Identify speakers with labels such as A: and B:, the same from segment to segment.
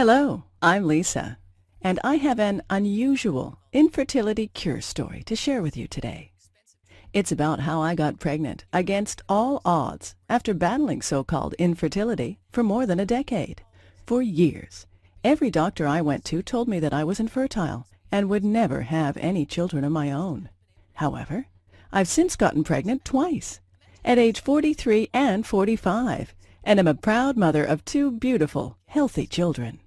A: Hello, I'm Lisa, and I have an unusual infertility cure story to share with you today. It's about how I got pregnant against all odds after battling so-called infertility for more than a decade. For years, every doctor I went to told me that I was infertile and would never have any children of my own. However, I've since gotten pregnant twice, at age 43 and 45, and am a proud mother of two beautiful, healthy children.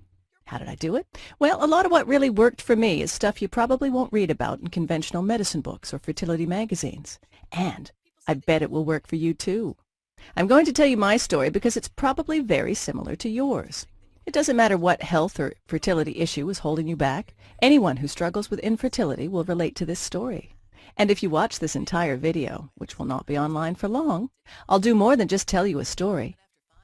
A: How did I do it? Well, a lot of what really worked for me is stuff you probably won't read about in conventional medicine books or fertility magazines. And I bet it will work for you too. I'm going to tell you my story because it's probably very similar to yours. It doesn't matter what health or fertility issue is holding you back. Anyone who struggles with infertility will relate to this story. And if you watch this entire video, which will not be online for long, I'll do more than just tell you a story.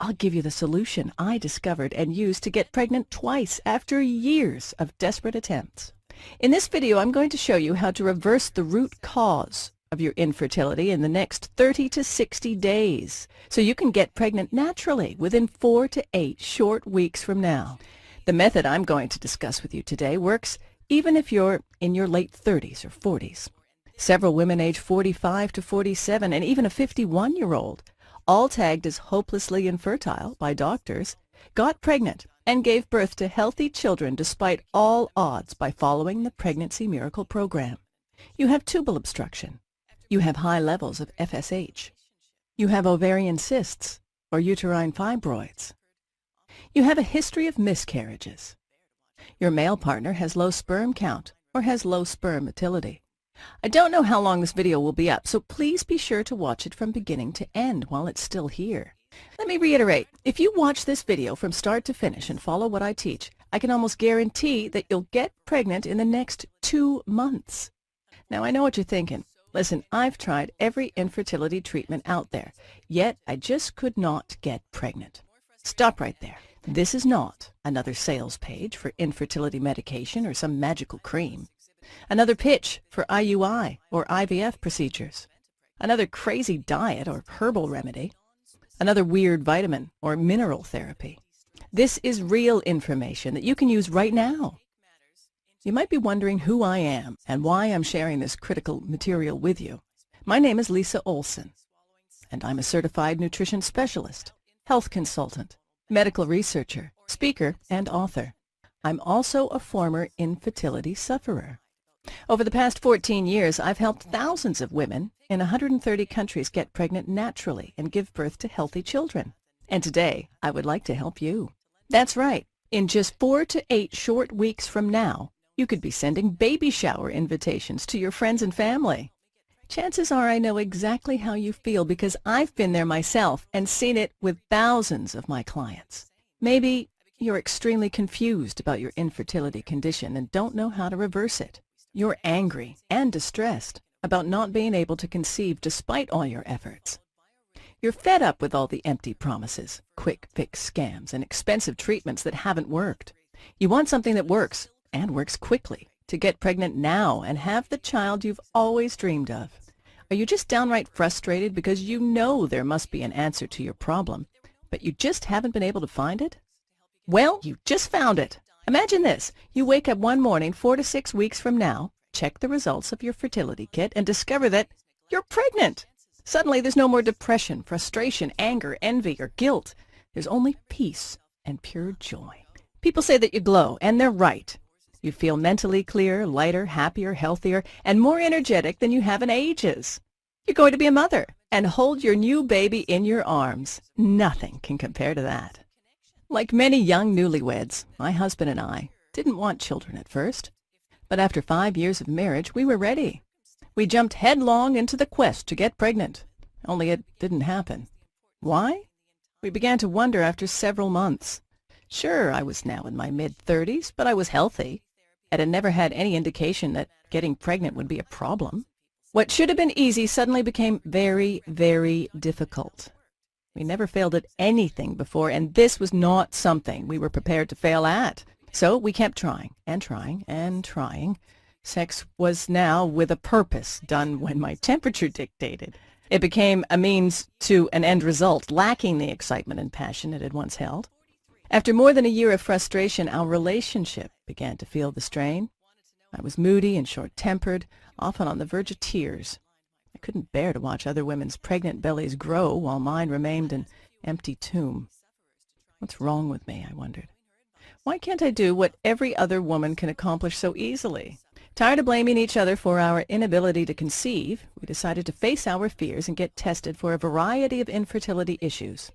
A: I'll give you the solution I discovered and used to get pregnant twice after years of desperate attempts. In this video, I'm going to show you how to reverse the root cause of your infertility in the next 30 to 60 days, so you can get pregnant naturally within 4 to 8 short weeks from now. The method I'm going to discuss with you today works even if you're in your late 30s or 40s. Several women age 45 to 47 and even a 51-year-old, all tagged as hopelessly infertile by doctors, got pregnant and gave birth to healthy children despite all odds by following the Pregnancy Miracle program. You have tubal obstruction. You have high levels of FSH. You have ovarian cysts or uterine fibroids. You have a history of miscarriages. Your male partner has low sperm count or has low sperm motility. I don't know how long this video will be up, so please be sure to watch it from beginning to end while it's still here. Let me reiterate, if you watch this video from start to finish and follow what I teach, I can almost guarantee that you'll get pregnant in the next 2 months. Now, I know what you're thinking. Listen, I've tried every infertility treatment out there, yet I just could not get pregnant. Stop right there. This is not another sales page for infertility medication or some magical cream. Another pitch for IUI or IVF procedures. Another crazy diet or herbal remedy. Another weird vitamin or mineral therapy. This is real information that you can use right now. You might be wondering who I am and why I'm sharing this critical material with you. My name is Lisa Olson, and I'm a certified nutrition specialist, health consultant, medical researcher, speaker, and author. I'm also a former infertility sufferer. Over the past 14 years, I've helped thousands of women in 130 countries get pregnant naturally and give birth to healthy children. And today, I would like to help you. That's right. In just 4 to 8 short weeks from now, you could be sending baby shower invitations to your friends and family. Chances are I know exactly how you feel because I've been there myself and seen it with thousands of my clients. Maybe you're extremely confused about your infertility condition and don't know how to reverse it. You're angry and distressed about not being able to conceive despite all your efforts. You're fed up with all the empty promises, quick fix scams, and expensive treatments that haven't worked. You want something that works, and works quickly, to get pregnant now and have the child you've always dreamed of. Are you just downright frustrated because you know there must be an answer to your problem, but you just haven't been able to find it? Well, you just found it. Imagine this. You wake up one morning 4 to 6 weeks from now, check the results of your fertility kit, and discover that you're pregnant. Suddenly, there's no more depression, frustration, anger, envy, or guilt. There's only peace and pure joy. People say that you glow, and they're right. You feel mentally clearer, lighter, happier, healthier, and more energetic than you have in ages. You're going to be a mother and hold your new baby in your arms. Nothing can compare to that. Like many young newlyweds, my husband and I didn't want children at first. But after 5 years of marriage, we were ready. We jumped headlong into the quest to get pregnant, only it didn't happen. Why? We began to wonder after several months. Sure, I was now in my mid-30s, but I was healthy, and had never had any indication that getting pregnant would be a problem. What should have been easy suddenly became very, very difficult. We never failed at anything before, and this was not something we were prepared to fail at. So we kept trying and trying and trying. Sex was now with a purpose, done when my temperature dictated. It became a means to an end result, lacking the excitement and passion it had once held. After more than a year of frustration, our relationship began to feel the strain. I was moody and short-tempered, often on the verge of tears. I couldn't bear to watch other women's pregnant bellies grow while mine remained an empty tomb. What's wrong with me, I wondered. Why can't I do what every other woman can accomplish so easily? Tired of blaming each other for our inability to conceive, we decided to face our fears and get tested for a variety of infertility issues.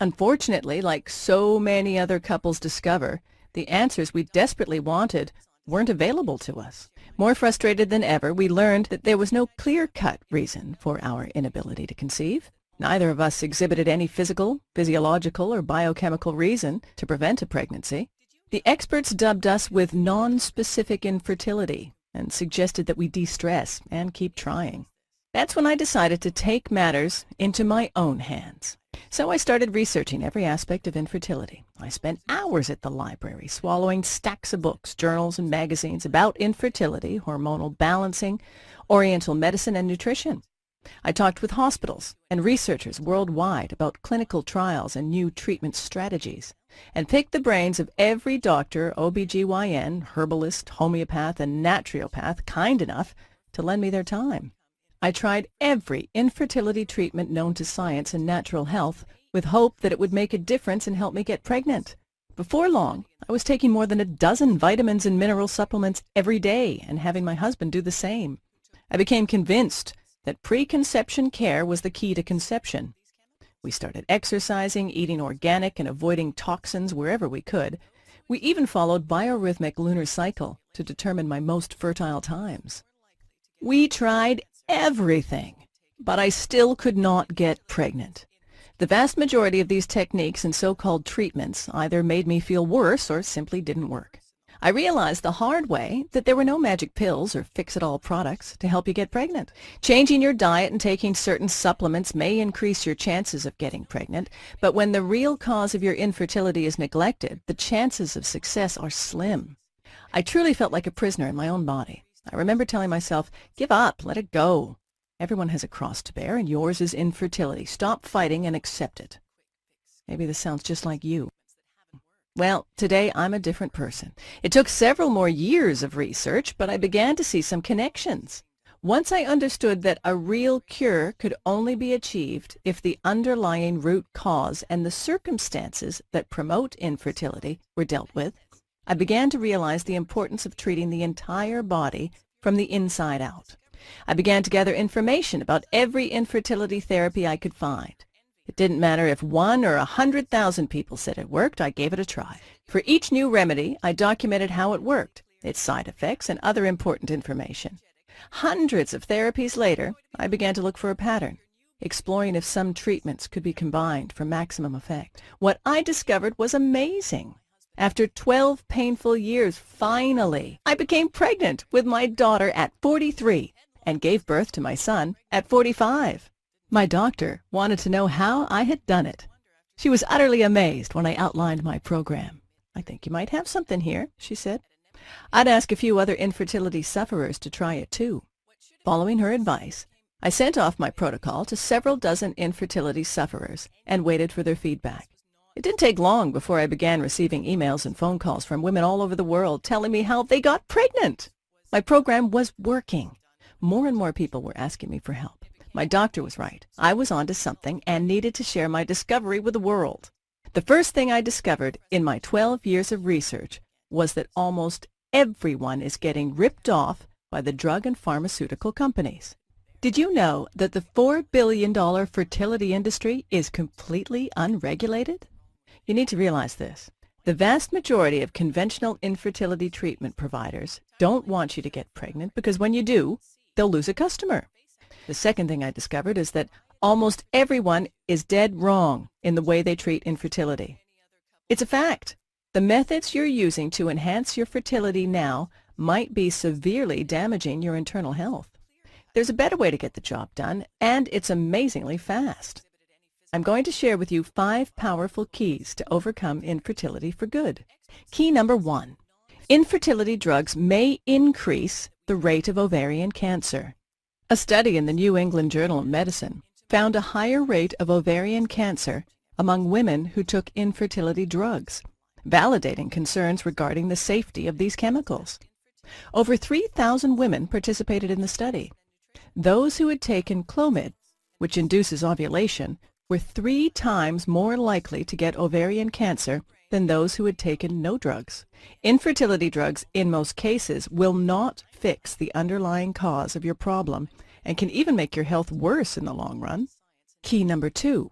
A: Unfortunately, like so many other couples discover, the answers we desperately wanted weren't available to us. More frustrated than ever, we learned that there was no clear-cut reason for our inability to conceive. Neither of us exhibited any physical, physiological, or biochemical reason to prevent a pregnancy. The experts dubbed us with non-specific infertility and suggested that we de-stress and keep trying. That's when I decided to take matters into my own hands. So I started researching every aspect of infertility. I spent hours at the library, swallowing stacks of books, journals, and magazines about infertility, hormonal balancing, oriental medicine, and nutrition. I talked with hospitals and researchers worldwide about clinical trials and new treatment strategies, and picked the brains of every doctor, OBGYN, herbalist, homeopath, and naturopath kind enough to lend me their time. I tried every infertility treatment known to science and natural health with hope that it would make a difference and help me get pregnant. Before long, I was taking more than a dozen vitamins and mineral supplements every day and having my husband do the same. I became convinced that preconception care was the key to conception. We started exercising, eating organic, and avoiding toxins wherever we could. We even followed biorhythmic lunar cycle to determine my most fertile times. We tried everything, but I still could not get pregnant. The vast majority of these techniques and so-called treatments either made me feel worse or simply didn't work. I realized the hard way that there were no magic pills or fix-it-all products to help you get pregnant. Changing your diet and taking certain supplements may increase your chances of getting pregnant, but when the real cause of your infertility is neglected, the chances of success are slim. I truly felt like a prisoner in my own body. I remember telling myself, give up, let it go. Everyone has a cross to bear, and yours is infertility. Stop fighting and accept it. Maybe this sounds just like you. Well, today I'm a different person. It took several more years of research, but I began to see some connections. Once I understood that a real cure could only be achieved if the underlying root cause and the circumstances that promote infertility were dealt with, I began to realize the importance of treating the entire body from the inside out. I began to gather information about every infertility therapy I could find. It didn't matter if 1 or 100,000 people said it worked, I gave it a try. For each new remedy, I documented how it worked, its side effects, and other important information. Hundreds of therapies later, I began to look for a pattern, exploring if some treatments could be combined for maximum effect. What I discovered was amazing. After 12 painful years, finally, I became pregnant with my daughter at 43 and gave birth to my son at 45. My doctor wanted to know how I had done it. She was utterly amazed when I outlined my program. I think you might have something here, she said. I'd ask a few other infertility sufferers to try it too. Following her advice, I sent off my protocol to several dozen infertility sufferers and waited for their feedback. It didn't take long before I began receiving emails and phone calls from women all over the world telling me how they got pregnant. My program was working. More and more people were asking me for help. My doctor was right. I was onto something and needed to share my discovery with the world. The first thing I discovered in my 12 years of research was that almost everyone is getting ripped off by the drug and pharmaceutical companies. Did you know that the $4 billion fertility industry is completely unregulated? You need to realize this. The vast majority of conventional infertility treatment providers don't want you to get pregnant because when you do, they'll lose a customer. The second thing I discovered is that almost everyone is dead wrong in the way they treat infertility. It's a fact. The methods you're using to enhance your fertility now might be severely damaging your internal health. There's a better way to get the job done, and it's amazingly fast. I'm going to share with you 5 powerful keys to overcome infertility for good. Key number 1. Infertility drugs may increase the rate of ovarian cancer. A study in the New England Journal of Medicine found a higher rate of ovarian cancer among women who took infertility drugs, validating concerns regarding the safety of these chemicals. Over 3,000 women participated in the study. Those who had taken Clomid, which induces ovulation, were 3 times more likely to get ovarian cancer than those who had taken no drugs. Infertility drugs, in most cases, will not fix the underlying cause of your problem and can even make your health worse in the long run. Key number 2.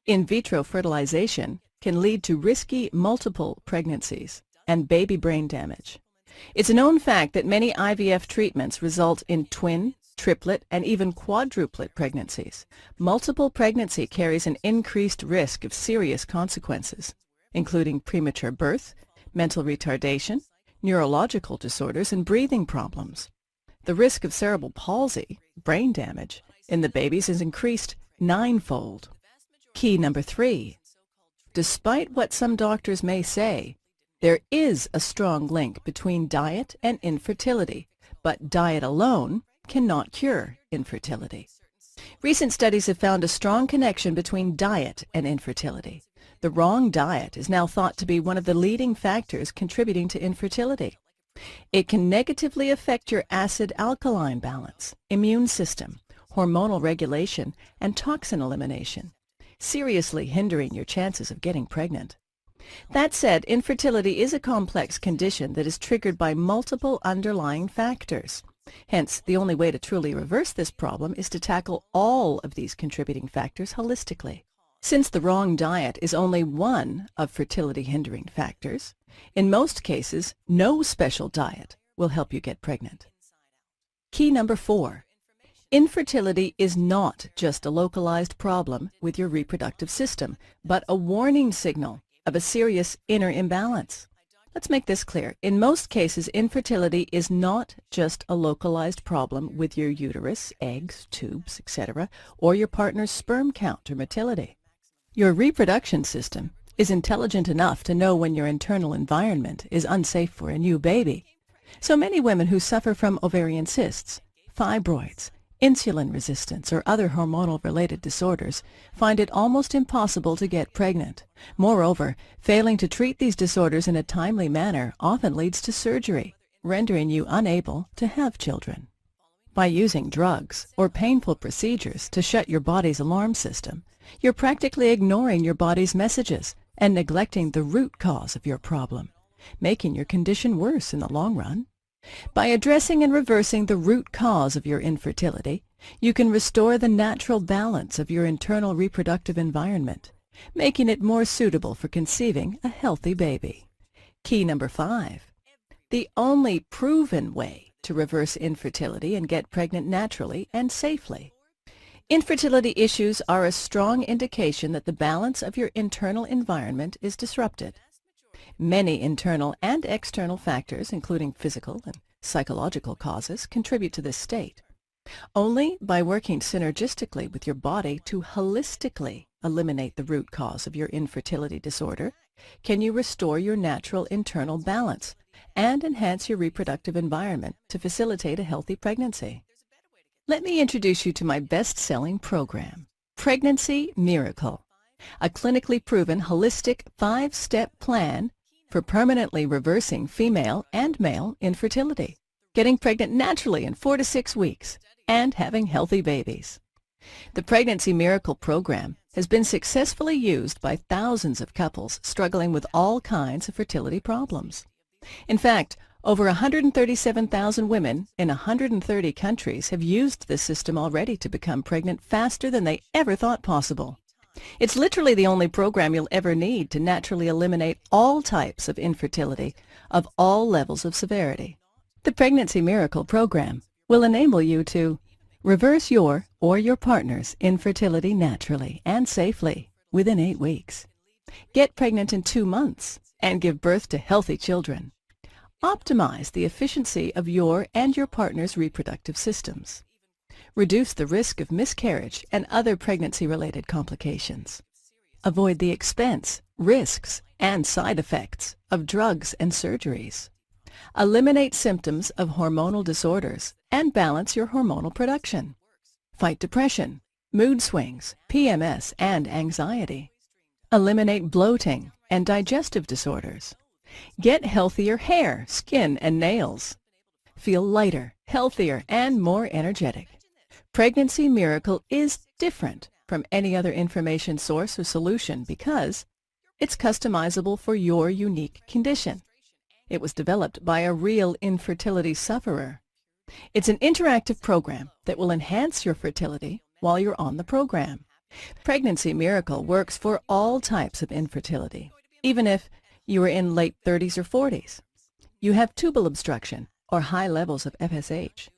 A: In vitro fertilization can lead to risky multiple pregnancies and baby brain damage. It's a known fact that many IVF treatments result in twin, triplet, and even quadruplet pregnancies. Multiple pregnancy carries an increased risk of serious consequences, including premature birth, mental retardation, neurological disorders, and breathing problems. The risk of cerebral palsy, brain damage, in the babies is increased 9-fold. Key number 3. Despite what some doctors may say, there is a strong link between diet and infertility, but diet alone cannot cure infertility. Recent studies have found a strong connection between diet and infertility. The wrong diet is now thought to be one of the leading factors contributing to infertility. It can negatively affect your acid-alkaline balance, immune system, hormonal regulation, and toxin elimination, seriously hindering your chances of getting pregnant. That said, infertility is a complex condition that is triggered by multiple underlying factors. Hence, the only way to truly reverse this problem is to tackle all of these contributing factors holistically. Since the wrong diet is only one of fertility-hindering factors, in most cases, no special diet will help you get pregnant. Key number 4. Infertility is not just a localized problem with your reproductive system, but a warning signal of a serious inner imbalance. Let's make this clear. In most cases, infertility is not just a localized problem with your uterus, eggs, tubes, etc., or your partner's sperm count or motility. Your reproduction system is intelligent enough to know when your internal environment is unsafe for a new baby. So many women who suffer from ovarian cysts, fibroids, insulin resistance, or other hormonal-related disorders find it almost impossible to get pregnant. Moreover, failing to treat these disorders in a timely manner often leads to surgery, rendering you unable to have children. By using drugs or painful procedures to shut your body's alarm system, you're practically ignoring your body's messages and neglecting the root cause of your problem, making your condition worse in the long run. By addressing and reversing the root cause of your infertility, you can restore the natural balance of your internal reproductive environment, making it more suitable for conceiving a healthy baby. Key number 5. The only proven way to reverse infertility and get pregnant naturally and safely. Infertility issues are a strong indication that the balance of your internal environment is disrupted. Many internal and external factors, including physical and psychological causes, contribute to this state. Only by working synergistically with your body to holistically eliminate the root cause of your infertility disorder can you restore your natural internal balance and enhance your reproductive environment to facilitate a healthy pregnancy. Let me introduce you to my best-selling program, Pregnancy Miracle, a clinically proven holistic 5-step plan for permanently reversing female and male infertility, getting pregnant naturally in 4 to 6 weeks, and having healthy babies. The Pregnancy Miracle program has been successfully used by thousands of couples struggling with all kinds of fertility problems. In fact, over 137,000 women in 130 countries have used this system already to become pregnant faster than they ever thought possible. It's literally the only program you'll ever need to naturally eliminate all types of infertility of all levels of severity. The Pregnancy Miracle program will enable you to reverse your or your partner's infertility naturally and safely within 8 weeks. Get pregnant in 2 months and give birth to healthy children. Optimize the efficiency of your and your partner's reproductive systems. Reduce the risk of miscarriage and other pregnancy-related complications. Avoid the expense, risks, and side effects of drugs and surgeries. Eliminate symptoms of hormonal disorders and balance your hormonal production. Fight depression, mood swings, PMS, and anxiety. Eliminate bloating and digestive disorders. Get healthier hair, skin, and nails. Feel lighter, healthier, and more energetic. Pregnancy Miracle is different from any other information source or solution because it's customizable for your unique condition. It was developed by a real infertility sufferer. It's an interactive program that will enhance your fertility while you're on the program. Pregnancy Miracle works for all types of infertility, even if you are in late 30s or 40s. You have tubal obstruction or high levels of FSH.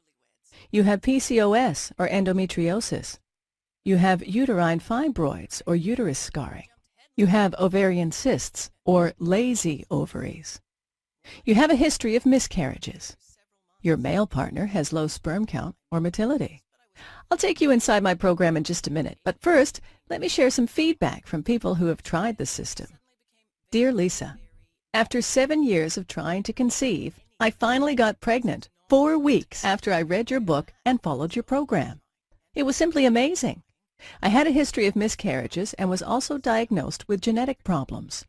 A: You have PCOS or endometriosis. You have uterine fibroids or uterus scarring. You have ovarian cysts or lazy ovaries. You have a history of miscarriages. Your male partner has low sperm count or motility. I'll take you inside my program in just a minute, but first, let me share some feedback from people who have tried the system. Dear Lisa, after 7 years of trying to conceive, I finally got pregnant 4 weeks after I read your book and followed your program. It was simply amazing. I had a history of miscarriages and was also diagnosed with genetic problems.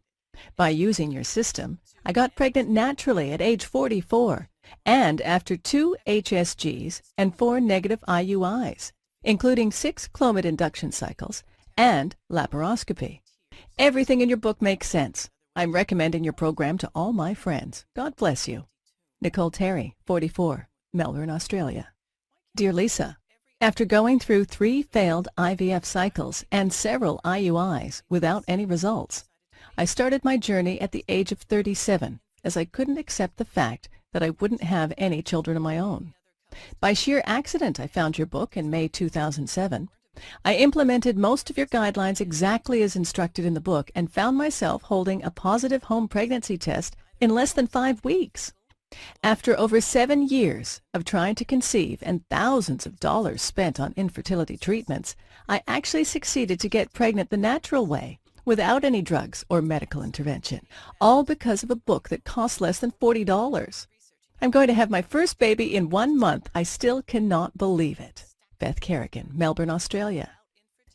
A: By using your system, I got pregnant naturally at age 44 and after 2 HSGs and 4 negative IUIs, including 6 Clomid induction cycles and laparoscopy. Everything in your book makes sense. I'm recommending your program to all my friends. God bless you. Nicole Terry, 44, Melbourne, Australia. Dear Lisa, after going through 3 failed IVF cycles and several IUIs without any results, I started my journey at the age of 37 as I couldn't accept the fact that I wouldn't have any children of my own. By sheer accident, I found your book in May 2007. I implemented most of your guidelines exactly as instructed in the book and found myself holding a positive home pregnancy test in less than 5 weeks. After over 7 years of trying to conceive and thousands of dollars spent on infertility treatments, I actually succeeded to get pregnant the natural way, without any drugs or medical intervention, all because of a book that cost less than $40. I'm going to have my first baby in 1 month. I still cannot believe it. Beth Kerrigan, Melbourne, Australia.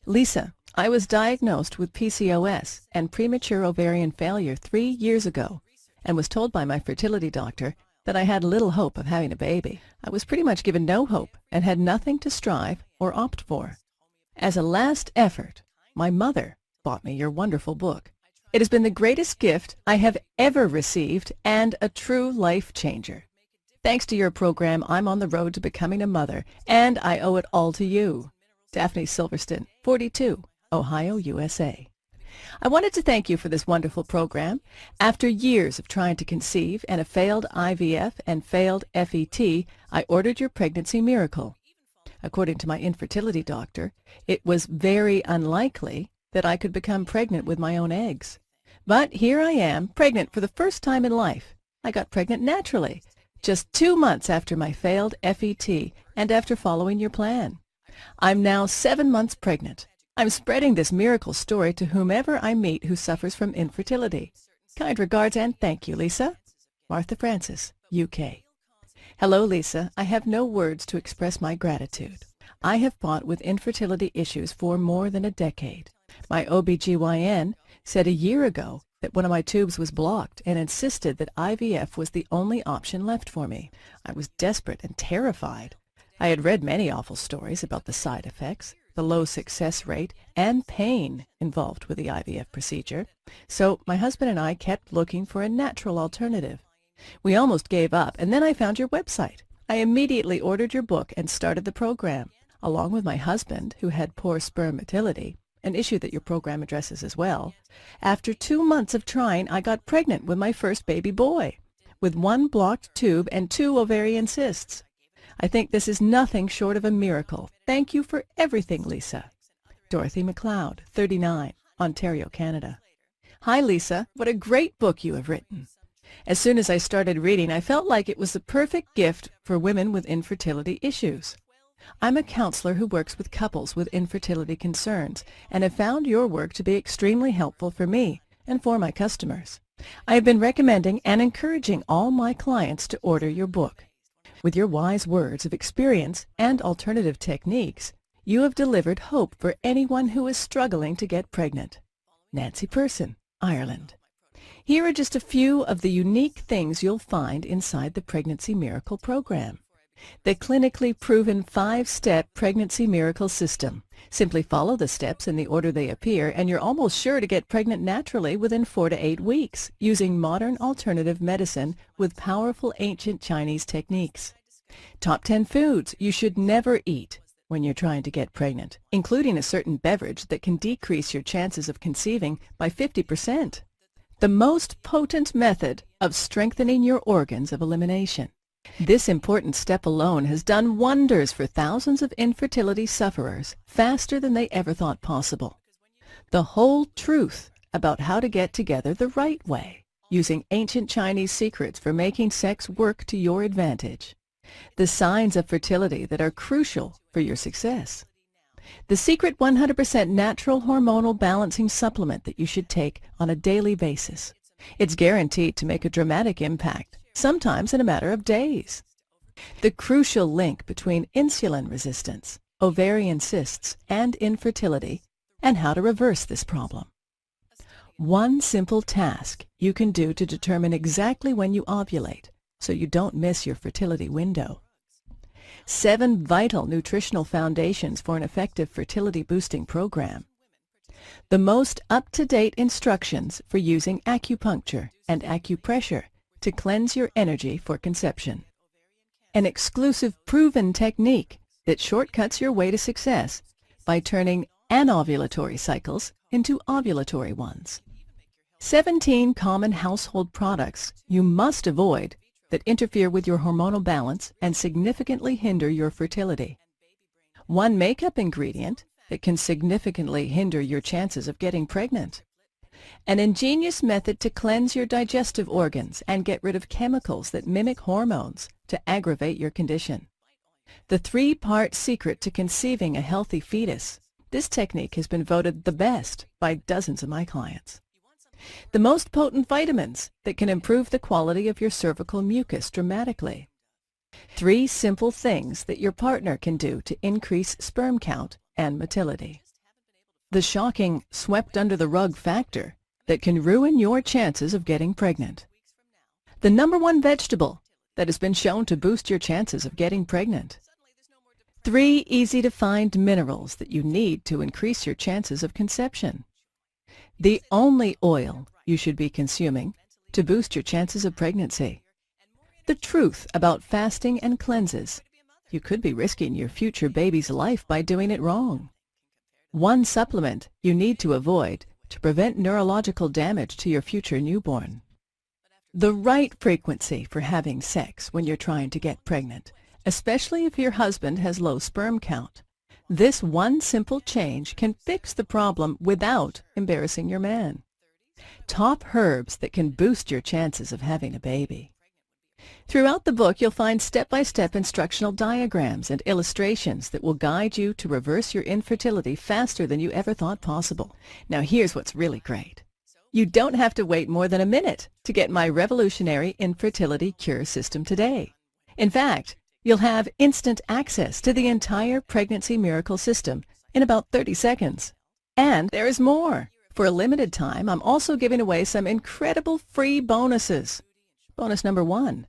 A: Lisa, I was diagnosed with PCOS and premature ovarian failure 3 years ago and was told by my fertility doctor that I had little hope of having a baby. I was pretty much given no hope and had nothing to strive or opt for. As a last effort, my mother bought me your wonderful book. It has been the greatest gift I have ever received and a true life changer. Thanks to your program, I'm on the road to becoming a mother, and I owe it all to you. Daphne Silverston, 42, Ohio, USA. I wanted to thank you for this wonderful program. After years of trying to conceive and a failed IVF and failed FET, I ordered your Pregnancy Miracle. According to my infertility doctor, it was very unlikely that I could become pregnant with my own eggs. But here I am, pregnant for the first time in life. I got pregnant naturally, just 2 months after my failed FET and after following your plan. I'm now 7 months pregnant. I'm spreading this miracle story to whomever I meet who suffers from infertility. Kind regards and thank you, Lisa. Martha Francis, UK. Hello, Lisa. I have no words to express my gratitude. I have fought with infertility issues for more than a decade. My OBGYN said a year ago that one of my tubes was blocked and insisted that IVF was the only option left for me. I was desperate and terrified. I had read many awful stories about the side effects, the low success rate, and pain involved with the IVF procedure. So my husband and I kept looking for a natural alternative. We almost gave up, and then I found your website. I immediately ordered your book and started the program, along with my husband, who had poor sperm motility, an issue that your program addresses as well. After 2 months of trying, I got pregnant with my first baby boy, with 1 blocked tube and 2 ovarian cysts. I think this is nothing short of a miracle. Thank you for everything, Lisa. Dorothy McLeod, 39, Ontario, Canada. Hi, Lisa. What a great book you have written. As soon as I started reading, I felt like it was the perfect gift for women with infertility issues. I'm a counselor who works with couples with infertility concerns and have found your work to be extremely helpful for me and for my customers. I have been recommending and encouraging all my clients to order your book. With your wise words of experience and alternative techniques, you have delivered hope for anyone who is struggling to get pregnant. Nancy Person, Ireland. Here are just a few of the unique things you'll find inside the Pregnancy Miracle program. The clinically proven 5-step Pregnancy Miracle system. Simply follow the steps in the order they appear, and you're almost sure to get pregnant naturally within 4 to 8 weeks, using modern alternative medicine with powerful ancient Chinese techniques. Top 10 foods you should never eat when you're trying to get pregnant, including a certain beverage that can decrease your chances of conceiving by 50%. The most potent method of strengthening your organs of elimination. This important step alone has done wonders for thousands of infertility sufferers faster than they ever thought possible. The whole truth about how to get together the right way, using ancient Chinese secrets for making sex work to your advantage. The signs of fertility that are crucial for your success. The secret 100% natural hormonal balancing supplement that you should take on a daily basis. It's guaranteed to make a dramatic impact, sometimes in a matter of days. The crucial link between insulin resistance, ovarian cysts, and infertility, and how to reverse this problem. One simple task you can do to determine exactly when you ovulate, so you don't miss your fertility window. 7 vital nutritional foundations for an effective fertility boosting program. The most up-to-date instructions for using acupuncture and acupressure to cleanse your energy for conception. An exclusive proven technique that shortcuts your way to success by turning anovulatory cycles into ovulatory ones. 17 common household products you must avoid that interfere with your hormonal balance and significantly hinder your fertility. 1 makeup ingredient that can significantly hinder your chances of getting pregnant. An ingenious method to cleanse your digestive organs and get rid of chemicals that mimic hormones to aggravate your condition. The 3-part secret to conceiving a healthy fetus. This technique has been voted the best by dozens of my clients. The most potent vitamins that can improve the quality of your cervical mucus dramatically. 3 simple things that your partner can do to increase sperm count and motility. The shocking swept-under-the-rug factor that can ruin your chances of getting pregnant. The #1 vegetable that has been shown to boost your chances of getting pregnant. 3 easy-to-find minerals that you need to increase your chances of conception. The only oil you should be consuming to boost your chances of pregnancy. The truth about fasting and cleanses. You could be risking your future baby's life by doing it wrong. 1 supplement you need to avoid to prevent neurological damage to your future newborn. The right frequency for having sex when you're trying to get pregnant, especially if your husband has low sperm count. This 1 simple change can fix the problem without embarrassing your man. Top herbs that can boost your chances of having a baby. Throughout the book, you'll find step-by-step instructional diagrams and illustrations that will guide you to reverse your infertility faster than you ever thought possible. Now here's what's really great. You don't have to wait more than a minute to get my revolutionary infertility cure system today. In fact, you'll have instant access to the entire Pregnancy Miracle system in about 30 seconds. And there is more. For a limited time, I'm also giving away some incredible free bonuses. Bonus #1,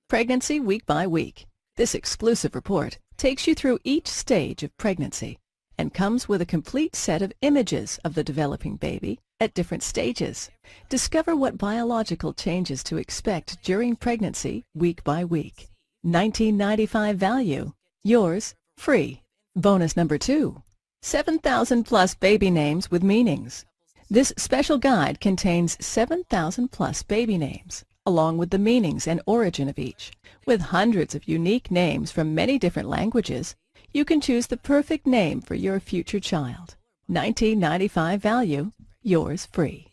A: Pregnancy Week by Week. This exclusive report takes you through each stage of pregnancy and comes with a complete set of images of the developing baby at different stages. Discover what biological changes to expect during pregnancy week by week. $19.95 value. Yours free. Bonus #2, 7,000 plus baby names with meanings. This special guide contains 7,000 plus baby names, along with the meanings and origin of each. With hundreds of unique names from many different languages, you can choose the perfect name for your future child. $19.95 value. Yours free.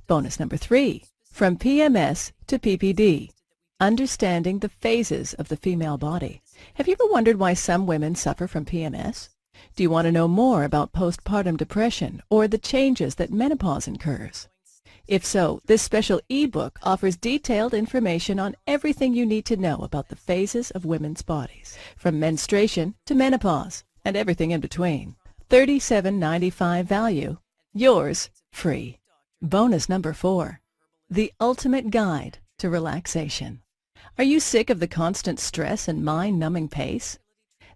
A: Bonus #3, from PMS to PPD. Understanding the phases of the female body. Have you ever wondered why some women suffer from PMS? Do you want to know more about postpartum depression or the changes that menopause incurs? If so, this special ebook offers detailed information on everything you need to know about the phases of women's bodies, from menstruation to menopause and everything in between. $37.95 value. Yours free. Bonus number 4. The ultimate guide to relaxation. Are you sick of the constant stress and mind-numbing pace?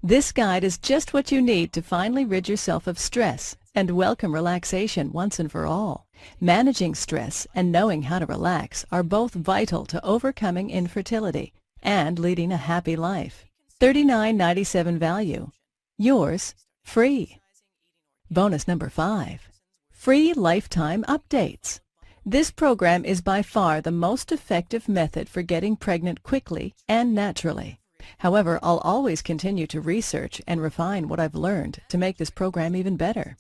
A: This guide is just what you need to finally rid yourself of stress and welcome relaxation once and for all. Managing stress and knowing how to relax are both vital to overcoming infertility and leading a happy life. $39.97 value. Yours free. Bonus number 5. Free lifetime updates. This program is by far the most effective method for getting pregnant quickly and naturally. However, I'll always continue to research and refine what I've learned to make this program even better.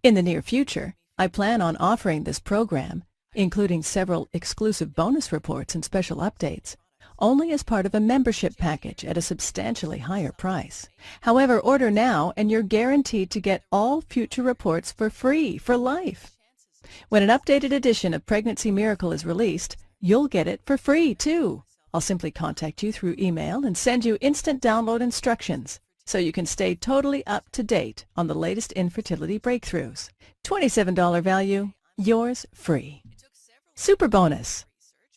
A: In the near future, I plan on offering this program, including several exclusive bonus reports and special updates, only as part of a membership package at a substantially higher price. However, order now and you're guaranteed to get all future reports for free for life. When an updated edition of Pregnancy Miracle is released, you'll get it for free too. I'll simply contact you through email and send you instant download instructions so you can stay totally up to date on the latest infertility breakthroughs. $27 value, yours free. Super bonus.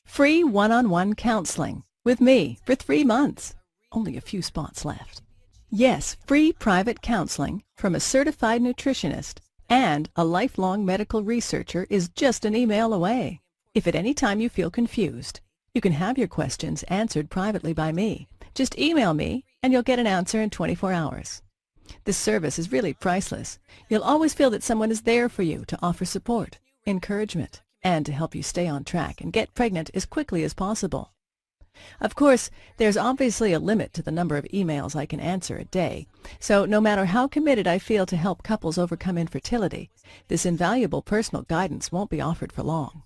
A: Free one-on-one counseling with me for 3 months. Only a few spots left. Yes, free private counseling from a certified nutritionist and a lifelong medical researcher is just an email away. If at any time you feel confused, you can have your questions answered privately by me. Just email me and you'll get an answer in 24 hours. This service is really priceless. You'll always feel that someone is there for you to offer support, encouragement, and to help you stay on track and get pregnant as quickly as possible. Of course, there's obviously a limit to the number of emails I can answer a day, so no matter how committed I feel to help couples overcome infertility, this invaluable personal guidance won't be offered for long.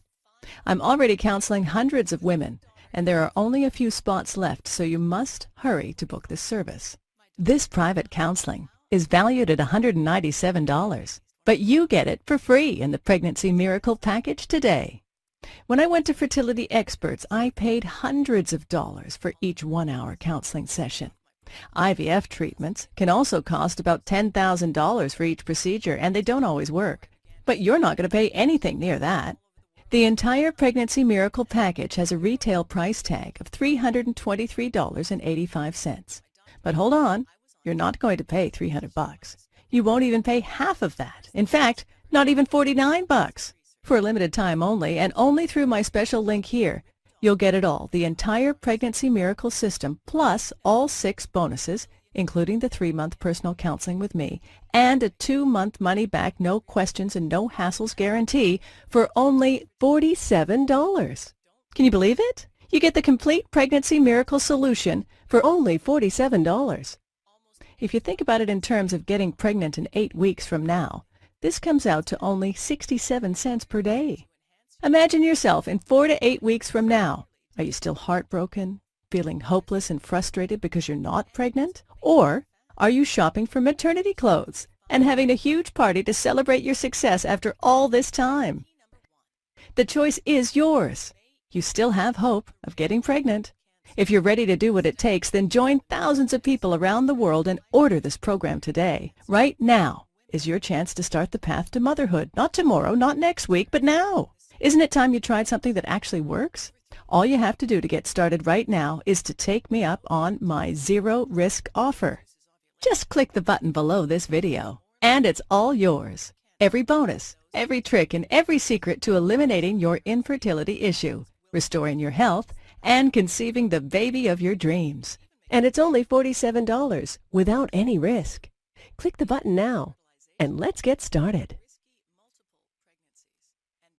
A: I'm already counseling hundreds of women, and there are only a few spots left, so you must hurry to book this service. This private counseling is valued at $197, but you get it for free in the Pregnancy Miracle package today. When I went to fertility experts, I paid hundreds of dollars for each 1-hour counseling session. IVF treatments can also cost about $10,000 for each procedure, and they don't always work. But you're not going to pay anything near that. The entire Pregnancy Miracle package has a retail price tag of $323.85. But hold on, you're not going to pay $300. You won't even pay half of that. In fact, not even $49. For a limited time only, and only through my special link here, you'll get it all, the entire Pregnancy Miracle system, plus all 6 bonuses, including the 3-month personal counseling with me, and a 2-month money-back, no questions and no hassles guarantee for only $47. Can you believe it? You get the complete Pregnancy Miracle solution for only $47. If you think about it in terms of getting pregnant in 8 weeks from now, this comes out to only 67 cents per day. Imagine yourself in 4 to 8 weeks from now. Are you still heartbroken, feeling hopeless and frustrated because you're not pregnant? Or are you shopping for maternity clothes and having a huge party to celebrate your success after all this time? The choice is yours. You still have hope of getting pregnant. If you're ready to do what it takes, then join thousands of people around the world and order this program today. Right now is your chance to start the path to motherhood. Not tomorrow, not next week, but now. Isn't it time you tried something that actually works? All you have to do to get started right now is to take me up on my zero-risk offer. Just click the button below this video, and it's all yours. Every bonus, every trick, and every secret to eliminating your infertility issue, restoring your health, and conceiving the baby of your dreams. And it's only $47 without any risk. Click the button now, and let's get started.